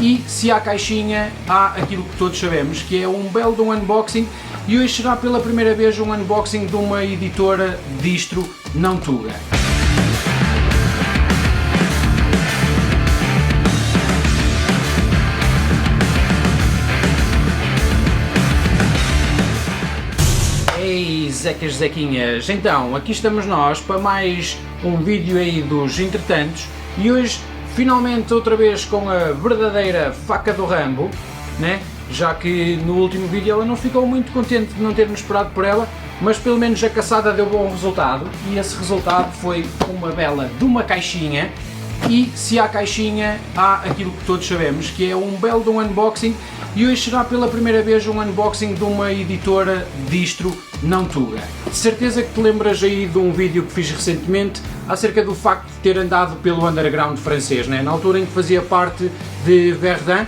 E se há caixinha, há aquilo que todos sabemos, que é um belo de um unboxing, e hoje será pela primeira vez um unboxing de uma editora distro não Tuga. Ei, Zecas Zequinhas, então aqui estamos nós para mais um vídeo aí dos entretantos, e hoje finalmente outra vez com a verdadeira faca do Rambo, né? Já que no último vídeo ela não ficou muito contente de não termos esperado por ela, mas pelo menos a caçada deu bom resultado, e esse resultado foi uma bela de uma caixinha. E se há caixinha, há aquilo que todos sabemos, que é um belo de um unboxing, e hoje será pela primeira vez um unboxing de uma editora distro não Tuga. De certeza que te lembras aí de um vídeo que fiz recentemente acerca do facto de ter andado pelo underground francês, né? Na altura em que fazia parte de Verdun,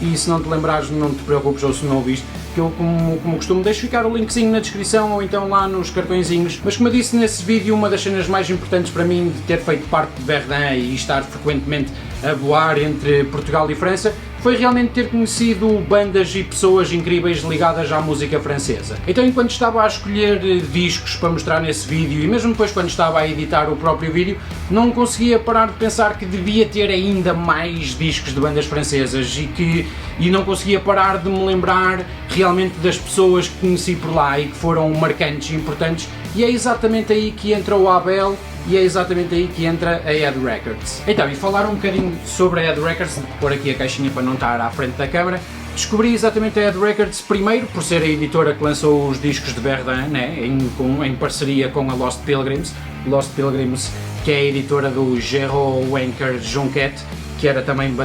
e se não te lembrares não te preocupes, ou se não o viste, que eu, como costumo, deixo ficar o linkzinho na descrição ou então lá nos cartõezinhos. Mas como eu disse nesse vídeo, uma das cenas mais importantes para mim de ter feito parte de Verdun e estar frequentemente a voar entre Portugal e França foi realmente ter conhecido bandas e pessoas incríveis ligadas à música francesa. Então, enquanto estava a escolher discos para mostrar nesse vídeo, e mesmo depois quando estava a editar o próprio vídeo, não conseguia parar de pensar que devia ter ainda mais discos de bandas francesas, e não conseguia parar de me lembrar realmente das pessoas que conheci por lá e que foram marcantes e importantes, e é exatamente aí que entra o Abel, e é exatamente aí que entra a Head Records. Então, e falar um bocadinho sobre a Head Records, vou pôr aqui a caixinha para não estar à frente da câmara. Descobri exatamente a Head Records primeiro por ser a editora que lançou os discos de Verdun, né, em parceria com a Lost Pilgrims, que é a editora do Jérôme Wenker Jonquet, que era também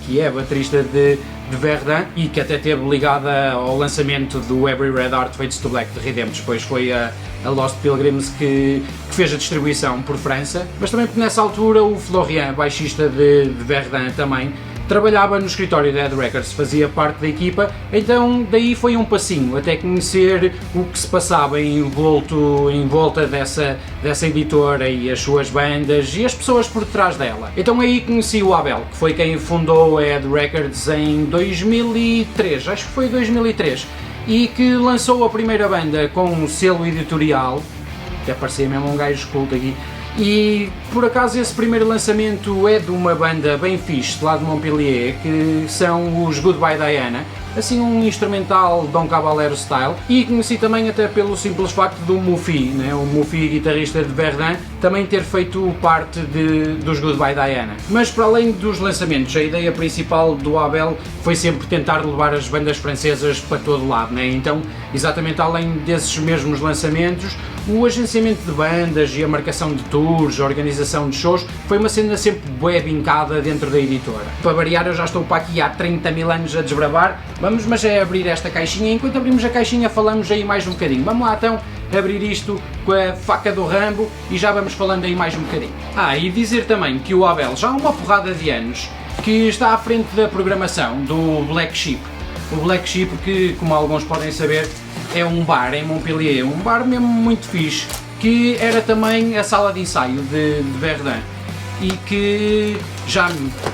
que é baterista de Verdun, e que até esteve ligada ao lançamento do Every Red Heart Fades to Black de Redemption. Depois foi a Lost Pilgrims que fez a distribuição por França, mas também porque nessa altura o Florian, baixista de Verdun, também trabalhava no escritório da Head Records, fazia parte da equipa, então daí foi um passinho até conhecer o que se passava em volta dessa editora e as suas bandas e as pessoas por detrás dela. Então aí conheci o Abel, que foi quem fundou a Head Records em 2003, acho que foi 2003, e que lançou a primeira banda com um selo editorial, até parecia mesmo um gajo culto aqui. E por acaso esse primeiro lançamento é de uma banda bem fixe lá de Montpellier, que são os Goodbye Diana, assim um instrumental Don Caballero style, e conheci também até pelo simples facto do Mufi, né, o Mufi, guitarrista de Verdun, também ter feito parte dos Goodbye Diana. Mas para além dos lançamentos, a ideia principal do Abel foi sempre tentar levar as bandas francesas para todo lado, né? Então, exatamente além desses mesmos lançamentos, o agenciamento de bandas e a marcação de tours, a organização de shows, foi uma cena sempre bué vincada dentro da editora. Para variar, eu já estou para aqui há 30 mil anos a desbravar, mas é abrir esta caixinha. Enquanto abrimos a caixinha falamos aí mais um bocadinho. Vamos lá então abrir isto com a faca do Rambo e já vamos falando aí mais um bocadinho. E dizer também que o Abel já há uma porrada de anos que está à frente da programação do Black Sheep. O Black Sheep, que como alguns podem saber, é um bar em Montpellier, um bar mesmo muito fixe, que era também a sala de ensaio de Verdun, e que já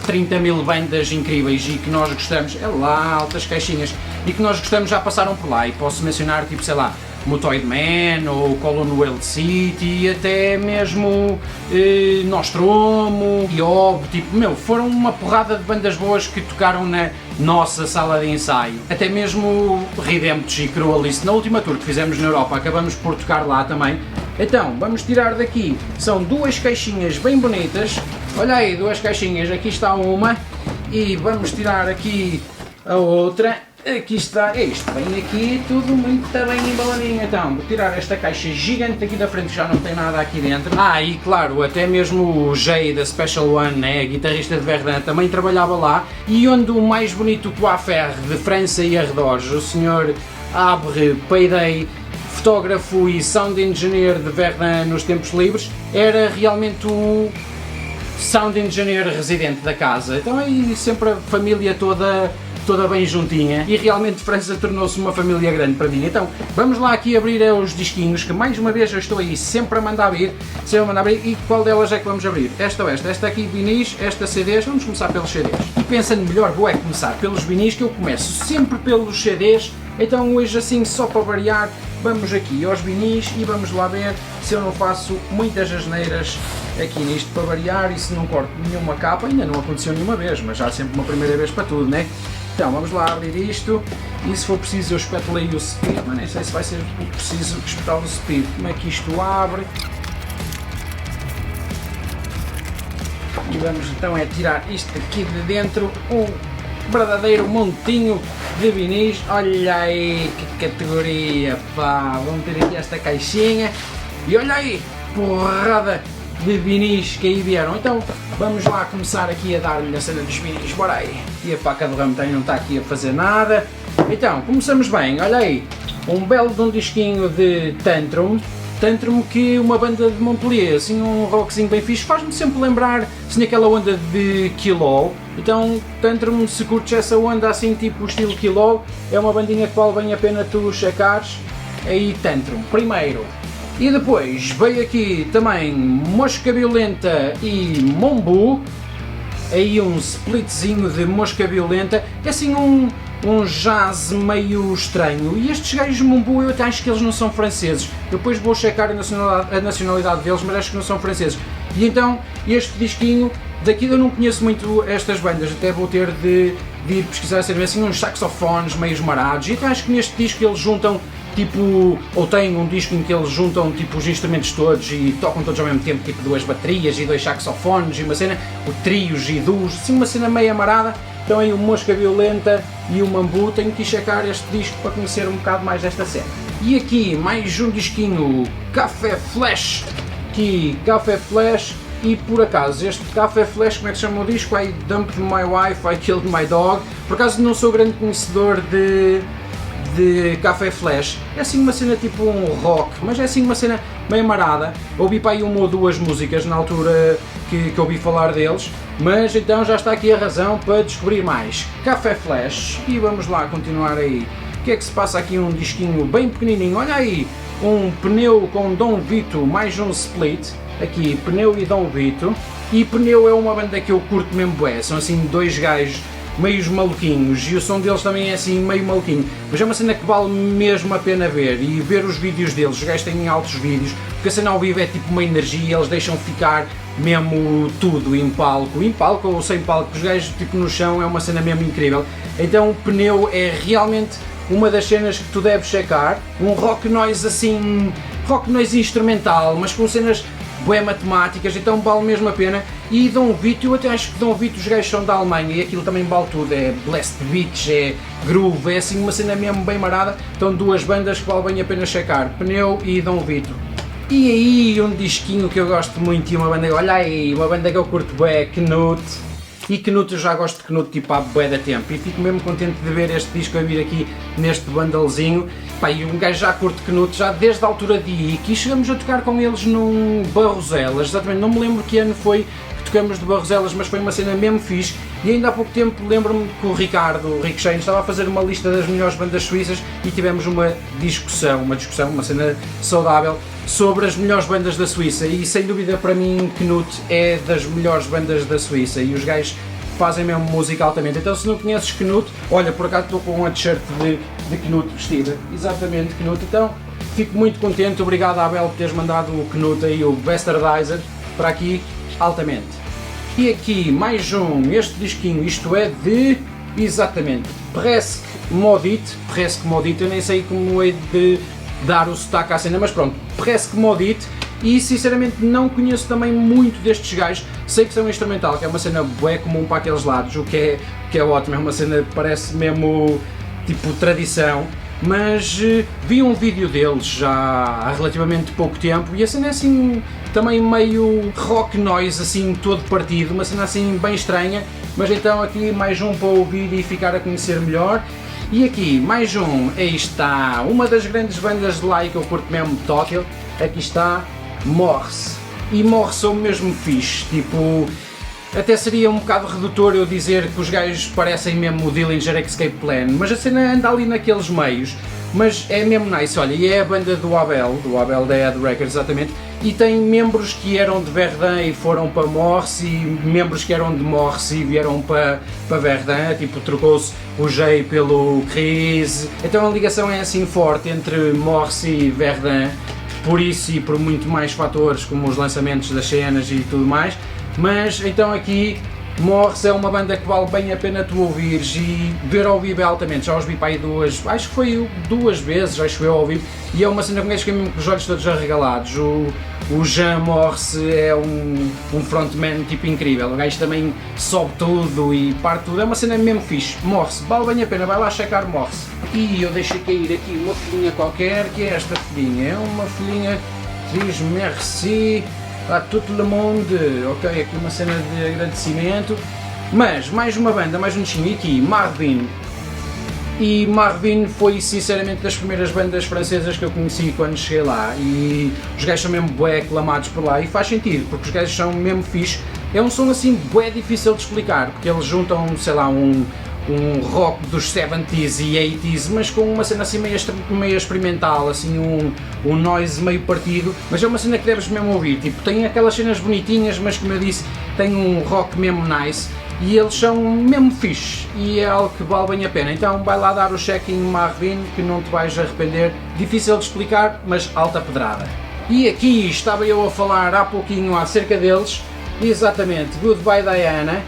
30 mil bandas incríveis e que nós gostamos, é lá, altas caixinhas, e que nós gostamos já passaram por lá, e posso mencionar tipo, sei lá, Mutoid Man, ou Colonel City, e até mesmo Nostromo, Iob, tipo, foram uma porrada de bandas boas que tocaram na nossa sala de ensaio. Até mesmo Redemption e Cruelist, na última tour que fizemos na Europa, acabamos por tocar lá também. Então, vamos tirar daqui, são duas caixinhas bem bonitas, olha aí, duas caixinhas, aqui está uma, e vamos tirar aqui a outra. Aqui está, isto vem aqui tudo muito bem embaladinho. Então, vou tirar esta caixa gigante aqui da frente que já não tem nada aqui dentro. E claro, até mesmo o Jay da Special One, né, guitarrista de Verdun, também trabalhava lá. E onde o mais bonito coiffer de França e arredores, o Sr. Abre Payday, fotógrafo e sound engineer de Verdun nos tempos livres, era realmente o sound engineer residente da casa. Então aí sempre a família toda bem juntinha, e realmente França tornou-se uma família grande para mim. Então vamos lá aqui abrir os disquinhos, que mais uma vez eu estou aí sempre a mandar abrir, e qual delas é que vamos abrir? Esta ou esta? Esta aqui vinis, esta CDs, vamos começar pelos CDs. pensando melhor, vou é começar pelos vinis, que eu começo sempre pelos CDs, então hoje assim, só para variar, vamos aqui aos vinis e vamos lá ver se eu não faço muitas asneiras aqui nisto para variar e se não corto nenhuma capa. Ainda não aconteceu nenhuma vez, mas já há sempre uma primeira vez para tudo, né? Então vamos lá abrir isto e se for preciso eu espetulei o speed, mas nem sei se vai ser preciso espetar o speed. Como é que isto abre? E vamos então tirar isto aqui de dentro, um verdadeiro montinho de vinis. Olha aí que categoria, pá! Vamos ter aqui esta caixinha e olha aí, porrada de vinis que aí vieram. Então vamos lá começar aqui a dar-lhe a cena dos vinis, bora aí. E a faca do ramo não está aqui a fazer nada. Então, começamos bem, olha aí, um belo de um disquinho de Tantrum, que é uma banda de Montpellier, assim um rockzinho bem fixe, faz-me sempre lembrar assim aquela onda de Kilo. Então Tantrum, se curtes essa onda assim tipo estilo Kilo, é uma bandinha que vale bem a pena tu checares, aí Tantrum, primeiro. E depois veio aqui também Mosca Violenta e Mombu, aí um splitzinho de Mosca Violenta, é assim um jazz meio estranho, e estes gajos Mombu eu até acho que eles não são franceses, eu depois vou checar a nacionalidade deles, mas acho que não são franceses. E então este disquinho, daqui eu não conheço muito estas bandas, até vou ter de ir pesquisar assim uns saxofones meio esmarados, e até acho que neste disco eles juntam tipo, ou tem um disco em que eles juntam tipo os instrumentos todos e tocam todos ao mesmo tempo, tipo duas baterias e dois saxofones e uma cena, o trios e duos, assim uma cena meio amarada. Então aí o Mosca Violenta e o Mambu, tenho que ir checar este disco para conhecer um bocado mais desta cena. E aqui mais um disquinho, Café Flash, Café Flash, e por acaso este Café Flash, como é que se chama o disco? I Dumped My Wife, I Killed My Dog. Por acaso não sou grande conhecedor de Café Flash, é assim uma cena tipo um rock, mas é assim uma cena meio amarada. Ouvi para aí uma ou duas músicas na altura que ouvi falar deles, mas então já está aqui a razão para descobrir mais. Café Flash, e vamos lá continuar aí. O que é que se passa aqui? Um disquinho bem pequenininho, olha aí, um Pneu com Dom Vito, mais um split, aqui Pneu e Dom Vito, e Pneu é uma banda que eu curto mesmo bué, são assim dois gajos meios maluquinhos, e o som deles também é assim meio maluquinho, mas é uma cena que vale mesmo a pena ver, e ver os vídeos deles, os gajos têm altos vídeos, porque a cena ao vivo é tipo uma energia, eles deixam ficar mesmo tudo em palco ou sem palco, os gajos tipo no chão, é uma cena mesmo incrível. Então o Pneu é realmente uma das cenas que tu deves checar, um rock noise assim, rock noise instrumental, mas com cenas bué matemáticas, então vale mesmo a pena. E Dom Vito, eu até acho que Dom Vito, os gajos são da Alemanha e aquilo também vale tudo, é blast beats, é groove, é assim uma cena mesmo bem marada, então duas bandas que vale bem a pena checar, Pneu e Dom Vito. E aí um disquinho que eu gosto muito e uma banda, olha aí, uma banda que eu curto bué, Knut. E Knut, eu já gosto de Knut tipo há bué da tempo e fico mesmo contente de ver este disco a vir aqui neste bundlezinho. Pá, e um gajo já curte Knut já desde a altura de Ike, e chegamos a tocar com eles num Barroselas, exatamente, não me lembro que ano foi que tocamos de Barroselas, mas foi uma cena mesmo fixe. E ainda há pouco tempo lembro-me que o Ricardo Rickshane estava a fazer uma lista das melhores bandas suíças e tivemos uma discussão, uma cena saudável sobre as melhores bandas da Suíça, e sem dúvida para mim Knut é das melhores bandas da Suíça e os gajos fazem mesmo música altamente. Então se não conheces Knut, olha, por acaso estou com uma t-shirt de Knut vestida, exatamente Knut, então fico muito contente, obrigado Abel por teres mandado o Knut aí, o Bastardizer, para aqui, altamente. E aqui mais este disquinho, isto é de, exatamente, Presque Modit, eu nem sei como é de dar o sotaque à cena, mas pronto, Presque Modit, e sinceramente não conheço também muito destes gajos, sei que são instrumental, que é uma cena bué comum para aqueles lados, o que é ótimo, é uma cena que parece mesmo tipo tradição, mas vi um vídeo deles já há relativamente pouco tempo e a cena é assim também meio rock noise, assim todo partido, uma cena assim bem estranha, mas então aqui mais um para ouvir e ficar a conhecer melhor. E aqui mais um, aí está, uma das grandes bandas de lá e que eu curto mesmo total, aqui está Morse, e Morse são mesmo fixe, tipo, até seria um bocado redutor eu dizer que os gajos parecem mesmo o Dillinger Escape Plan, mas a cena anda ali naqueles meios, mas é mesmo nice, olha, e é a banda do Abel da Head Records exatamente, e tem membros que eram de Verdun e foram para Morse, e membros que eram de Morse e vieram para Verdun, tipo trocou-se o Jay pelo Chris, então a ligação é assim forte entre Morse e Verdun, por isso e por muito mais fatores como os lançamentos das cenas e tudo mais, mas então aqui Morse é uma banda que vale bem a pena tu ouvires e ver ao vivo altamente. Já os vi para aí acho que foi 2 vezes, acho eu, ao vivo, e é uma cena com que mesmo com os olhos todos arregalados. O Jean Morse é um frontman tipo incrível, o gajo também sobe tudo e parte tudo, é uma cena mesmo fixe. Morse, vale bem a pena, vai lá checar Morse. E eu deixei cair aqui uma folhinha qualquer, que é esta folhinha, é uma folhinha que diz merci a tout le monde, ok, aqui uma cena de agradecimento, mas mais uma banda, mais um destino, aqui Marvin, e Marvin foi sinceramente das primeiras bandas francesas que eu conheci quando cheguei lá, e os gajos são mesmo bué aclamados por lá, e faz sentido, porque os gajos são mesmo fixe, é um som assim bué difícil de explicar, porque eles juntam, sei lá, um rock dos 70s e 80s, mas com uma cena assim meio experimental, assim um noise meio partido, mas é uma cena que deves mesmo ouvir, tipo, tem aquelas cenas bonitinhas, mas como eu disse, tem um rock mesmo nice, e eles são mesmo fixe, e é algo que vale bem a pena, então vai lá dar o check em Marvin, que não te vais arrepender, difícil de explicar, mas alta pedrada. E aqui estava eu a falar há pouquinho acerca deles, exatamente, Goodbye Diana,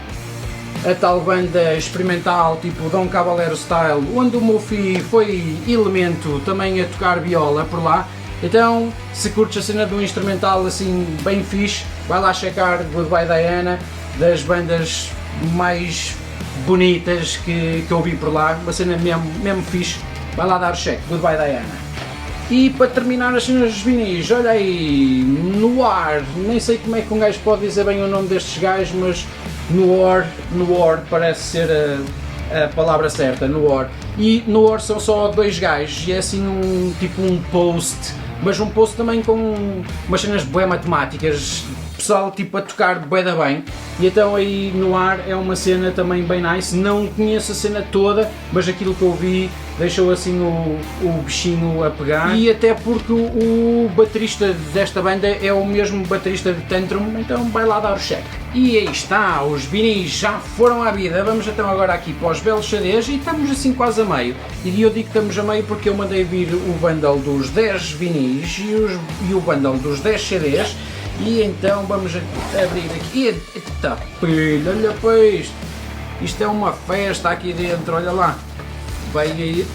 a tal banda experimental tipo Dom Caballero Style, onde o Mufi foi elemento também a tocar viola por lá, então se curtes a cena do instrumental assim bem fixe, vai lá checar Goodbye Diana, das bandas mais bonitas que eu vi por lá, uma cena mesmo fixe, vai lá dar o check, Goodbye Diana. E para terminar as cenas dos vinis, olha aí, Noir, nem sei como é que um gajo pode dizer bem o nome destes gajos, mas Noir parece ser a palavra certa, Noir. E Noir são só 2 gajos e é assim tipo um post, mas um post também com umas cenas bué matemáticas, pessoal tipo a tocar bué da bem, e então aí Noir é uma cena também bem nice, não conheço a cena toda, mas aquilo que eu vi deixou assim o bichinho a pegar, e até porque o baterista desta banda é o mesmo baterista de Tantrum, então vai lá dar o check. E aí está, os vinis já foram à vida, vamos então agora aqui para os belos CDs e estamos assim quase a meio, e eu digo que estamos a meio porque eu mandei vir o bundle dos 10 vinis e o bundle dos 10 CDs, e então vamos abrir aqui, eita pilha, olha para isto é uma festa aqui dentro, olha lá. Vai aí.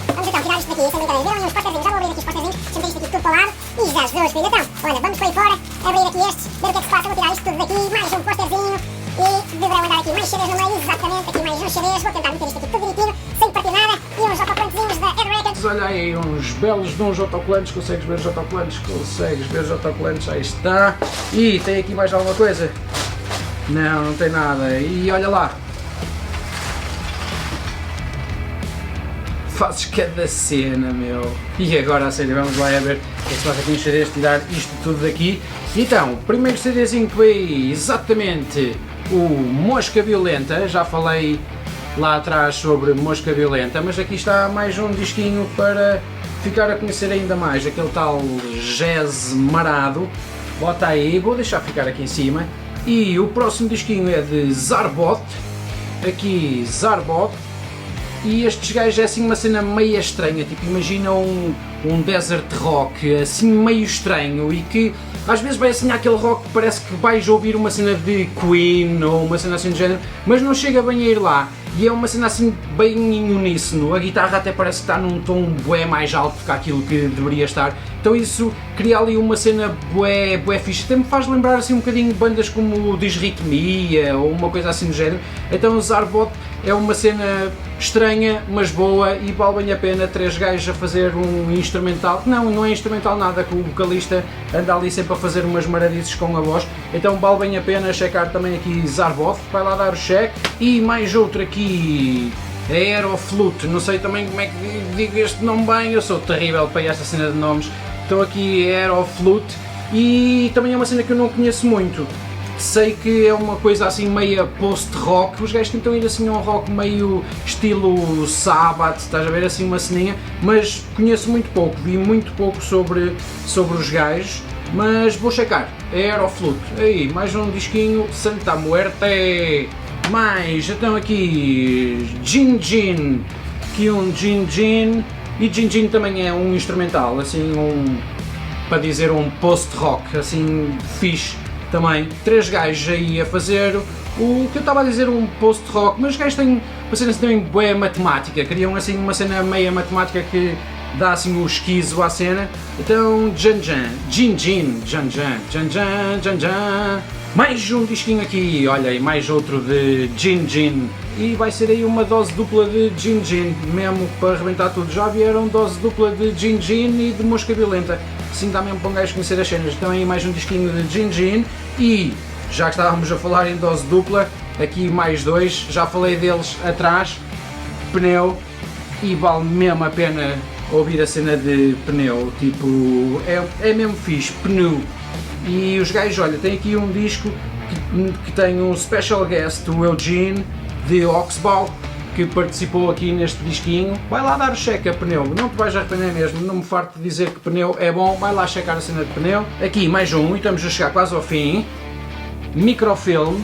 Vamos então tirar isto daqui, sem brincadeira. Viram aí uns posterzinhos, já vou abrir aqui os posterzinhos, deixa-me isto aqui tudo para o lado. E já Jesus, filho. Então, olha, vamos para aí fora, abrir aqui estes, ver o que é que se passa, vou tirar isto tudo daqui, mais um posterzinho. E deverão andar aqui mais CDs no meio, exatamente, aqui mais uns CDs, vou tentar meter isto aqui tudo direitinho, sem partir nada. E uns autocolantezinhos da Ed Records. Olha aí, uns belos de uns autocolantes, consegues ver os autocolantes? Consegues ver os autocolantes, aí está. E tem aqui mais alguma coisa? Não tem nada. E olha lá. Fazes cada cena, meu. E agora a sério, vamos lá a ver o que é que se passa aqui nos CDs, tirar isto tudo daqui. Então, primeiro CDzinho que veio exatamente o Mosca Violenta, já falei lá atrás sobre Mosca Violenta, mas aqui está mais um disquinho para ficar a conhecer ainda mais, aquele tal jazz marado, bota aí, vou deixar ficar aqui em cima. E o próximo disquinho é de Zarbot, aqui Zarbot. E estes gajos é assim uma cena meio estranha, tipo imagina um desert rock assim meio estranho e que às vezes vai assim àquele rock que parece que vais ouvir uma cena de Queen ou uma cena assim do género, mas não chega bem a ir lá, e é uma cena assim bem em uníssono, a guitarra até parece que está num tom bué mais alto do que aquilo que deveria estar, então isso cria ali uma cena bué fixe, até me faz lembrar assim um bocadinho de bandas como Disritmia ou uma coisa assim do género, então o Zarbot é uma cena estranha, mas boa, e vale bem a pena 3 gajos a fazer um instrumental, não é instrumental nada, que o vocalista anda ali sempre a fazer umas maradices com a voz, então vale bem a pena checar também aqui Zarbot, vai lá dar o check, e mais outro aqui, Aeroflute, não sei também como é que digo este nome bem, eu sou terrível para esta cena de nomes, então aqui Aeroflute, e também é uma cena que eu não conheço muito. sei que é uma coisa assim meia post-rock, os gajos tentam ir assim a um rock meio estilo Sabbath, estás a ver, assim uma ceninha, mas conheço muito pouco, vi muito pouco sobre os gajos, mas vou checar. É Aeroflute, aí, mais um disquinho, Santa Muerte, mais, então aqui, Gin Gin, aqui um Gin Gin, e Gin Gin também é um instrumental, assim para dizer um post-rock, assim fixe também. 3 gajos aí a fazer o que eu estava a dizer, um post-rock, mas os gajos têm uma cena assim também boa matemática, criam assim uma cena meia matemática que dá assim o esquizo à cena. Então, Jan Jan, Gin Gin, Jan Jan, Jan Jan, Jan Jan. Mais um disquinho aqui, olha, e mais outro de Gin Gin. E vai ser aí uma dose dupla de Gin Gin, mesmo para arrebentar tudo. Já vieram dose dupla de Gin Gin e de Mosca Violenta. Assim dá mesmo para um gajo conhecer as cenas. Então aí mais um disquinho de Gin Gin. E, já que estávamos a falar em dose dupla, aqui mais 2, já falei deles atrás, Pneu, e vale mesmo a pena ouvir a cena de Pneu, tipo, é mesmo fixe, Pneu. E os gajos, olha, tem aqui um disco que tem um special guest, o Eugene, de Oxbow, que participou aqui neste disquinho. Vai lá dar o check a Pneu, não te vais arrepender mesmo, não me farto de dizer que Pneu é bom, vai lá checar a cena de Pneu. Aqui mais um, e estamos a chegar quase ao fim, Microfilm.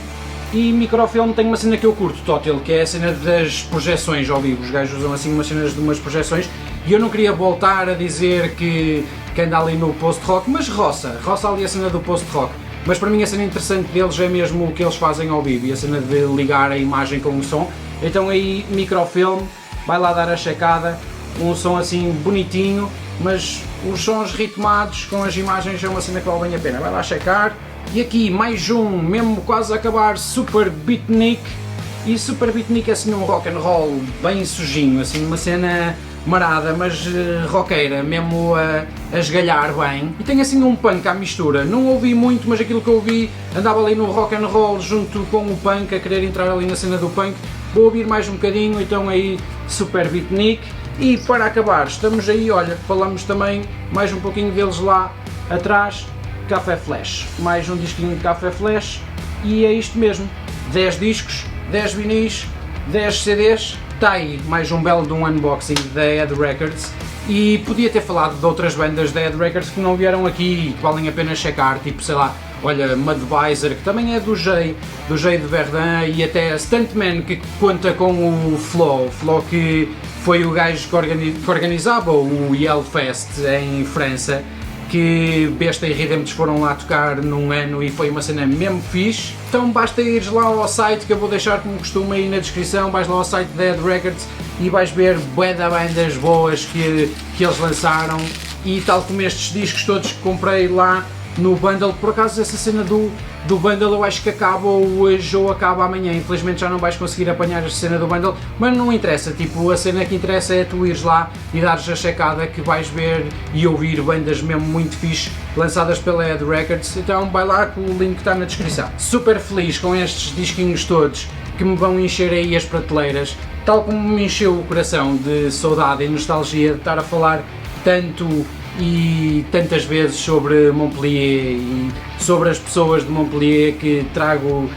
E Microfilm tem uma cena que eu curto, Total, que é a cena das projeções ao vivo. Os gajos usam assim umas cenas de umas projeções, e eu não queria voltar a dizer que anda ali no post-rock, mas roça ali a cena do post-rock. Mas para mim a cena interessante deles é mesmo o que eles fazem ao vivo, e a cena de ligar a imagem com o som. Então aí, Microfilm, vai lá dar a checada, um som assim bonitinho, mas os sons ritmados com as imagens é uma cena que vale bem a pena, vai lá checar. E aqui mais um, mesmo quase a acabar, Super Beatnik. E Super Beatnik é assim um rock and roll bem sujinho, assim uma cena marada, mas roqueira, mesmo a esgalhar bem. E tem assim um punk à mistura, não ouvi muito, mas aquilo que eu ouvi andava ali no rock and roll junto com o punk, a querer entrar ali na cena do punk. Vou ouvir mais um bocadinho, então aí Super Beatnik. E para acabar, estamos aí, olha, falamos também mais um pouquinho deles lá atrás, Café Flash, mais um disquinho de Café Flash, e é isto mesmo, 10 discos, 10 vinis, 10 CDs, está aí mais um belo de um unboxing da Head Records. E podia ter falado de outras bandas da Head Records que não vieram aqui e que valem a pena checar, tipo, sei lá, olha, Mudvisor, que também é do Jay de Verdun, e até Stuntman, que conta com o Flo que foi o gajo que organizava o Yellfest em França, que Besta e Rhythms foram lá tocar num ano e foi uma cena mesmo fixe. Então basta ires lá ao site, que eu vou deixar como costume aí na descrição, vais lá ao site da Head Records e vais ver bué de bandas boas que eles lançaram, e tal como estes discos todos que comprei lá no bundle. Por acaso essa cena do bundle eu acho que acaba hoje ou acaba amanhã, infelizmente já não vais conseguir apanhar a cena do bundle, mas não interessa, tipo, a cena que interessa é tu ires lá e dares a checada, que vais ver e ouvir bandas mesmo muito fixe lançadas pela Head Records. Então vai lá, que o link está na descrição. Super feliz com estes disquinhos todos que me vão encher aí as prateleiras, tal como me encheu o coração de saudade e nostalgia de estar a falar tanto e tantas vezes sobre Montpellier e sobre as pessoas de Montpellier, que trago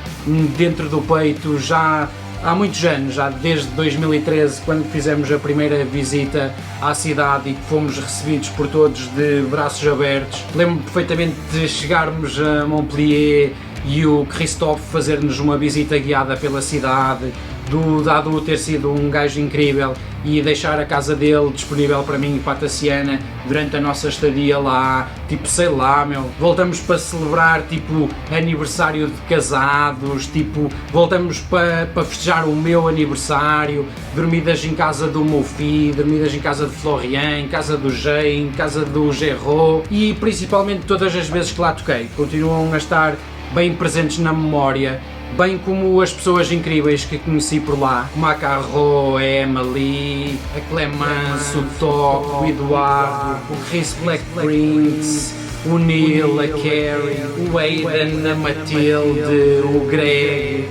dentro do peito já há muitos anos, já desde 2013, quando fizemos a primeira visita à cidade e que fomos recebidos por todos de braços abertos. Lembro-me perfeitamente de chegarmos a Montpellier e o Christophe fazer-nos uma visita guiada pela cidade, do Dadu ter sido um gajo incrível e deixar a casa dele disponível para mim e para a Tassiana durante a nossa estadia lá, tipo, sei lá, meu, voltamos para celebrar, tipo, aniversário de casados, tipo, voltamos para festejar o meu aniversário, dormidas em casa do meu filho, dormidas em casa de Florian, em casa do Jay, em casa do Gerro, e principalmente todas as vezes que lá toquei, continuam a estar bem presentes na memória, bem como as pessoas incríveis que conheci por lá, como a Carro, a Emily, a Clemence, o Toc, o Eduardo, o Chris Black Prince, o Neil, a Carrie, o Aiden, a Matilde, o Greg,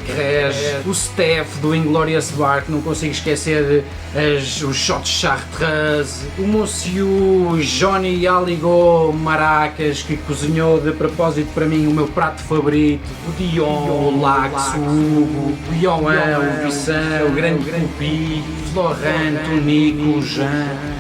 o Steph do Inglourious Bar, que não consigo esquecer os shots Chartreuse, o Monsieur Johnny Aligo Maracas, que cozinhou de propósito para mim o meu prato favorito, o Dion, o Lax, o Hugo, o Johan, o Vissan, o grande Pupi, o Florent, o Nico, o Jean,